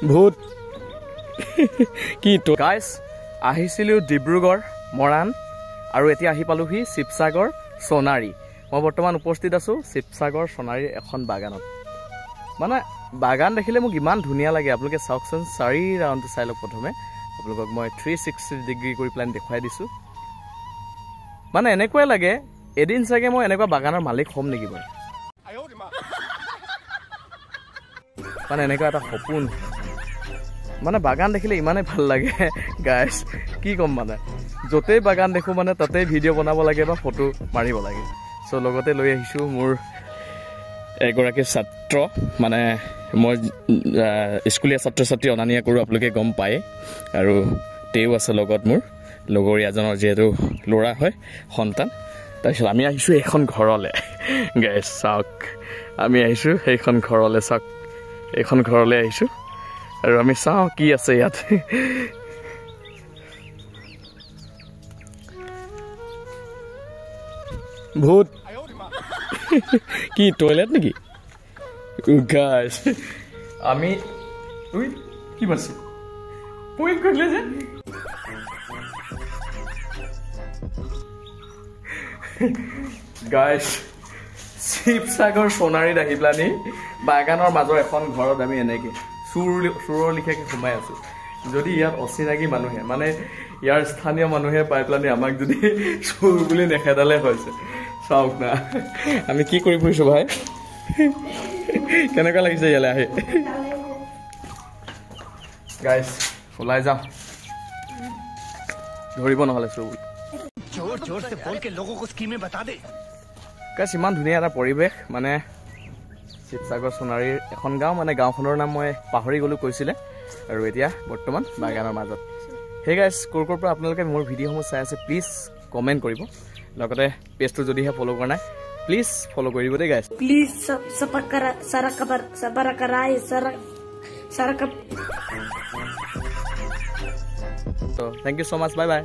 ভূত কি তো গাইজ আহিছিলোঁ ডিব্ৰুগড় মৰাণ আৰু এতিয়া আহি পালোহি শিৱসাগৰ সোণাৰী মই বৰ্তমান উপস্থিত আছোঁ শিৱসাগৰ সোণাৰীৰ এখন বাগানত মানে বাগান দেখিলে মোক ইমান ধুনীয়া লাগে আপোনালোকে চাওকচোন চাৰি ৰাউণ্ডটো চাই লওক প্ৰথমে আপোনালোকক মই 360 ডিগ্ৰী কৰি প্লেন দেখুৱাই দিছোঁ মানে এনেকুৱাই লাগে এদিন চাগে মই এনেকুৱা বাগানৰ মালিক হ'ম নেকি বাৰু মানে এনেকুৱা এটা সপোন মানে বাগান দেখিলে ইমানেই ভাল লাগে গাইজ কি ক'ম মানে য'তেই বাগান দেখোঁ মানে তাতেই ভিডিঅ' বনাব লাগে বা ফটো মাৰিব লাগে চ' লগতে লৈ আহিছোঁ মোৰ এগৰাকী ছাত্ৰ মানে মই স্কুলীয়া ছাত্ৰ ছাত্ৰী অনা নিয়া কৰোঁ আপোনালোকে গম পায় আৰু তেওঁ আছে লগত মোৰ লগৰীয়াজনৰ যিহেতু ল'ৰা হয় সন্তান তাৰপিছত আমি আহিছোঁ এইখন ঘৰলৈ গাইজ চাওক আমি আহিছোঁ সেইখন ঘৰলৈ চাওক এইখন ঘৰলৈ আহিছোঁ আৰু আমি চাওঁ কি আছে ইয়াত ভূত কি টয়লেট নেকি গাইজ আমি কি পাইছে পইণ্ট কৰিলে যে গাইজ শিৱসাগৰ সোণাৰীত আহি পেলানি বাগানৰ মাজৰ এখন ঘৰত আমি এনেকৈ চোৰৰ লিখিয়াকৈ সোমাই আছোঁ যদি ইয়াত অচিনাকি মানুহে মানে ইয়াৰ স্থানীয় মানুহে পাই পেলানি আমাক যদি চোৰ বুলি নেখেদালে হৈছে চাওক না আমি কি কৰি ফুৰিছোঁ ভাই কেনেকুৱা লাগিছে ইয়ালৈ আহি গাইজ ওলাই যাওঁ ধৰিব নহ'লে চোৰ গাইজ ইমান ধুনীয়া এটা পৰিৱেশ মানে শিৱসাগৰ সোণাৰীৰ এখন গাঁও মানে গাঁওখনৰ নাম মই পাহৰি গ'লোঁ কৈছিলে আৰু এতিয়া বৰ্তমান বাগানৰ মাজত সেই গাইজ ক'ৰ পৰা আপোনালোকে মোৰ ভিডিঅ'সমূহ চাই আছে প্লিজ কমেণ্ট কৰিব লগতে পেজটো যদিহে ফ'ল' কৰা নাই প্লিজ ফ'ল' কৰিব দেই guys please thank you so' much bye by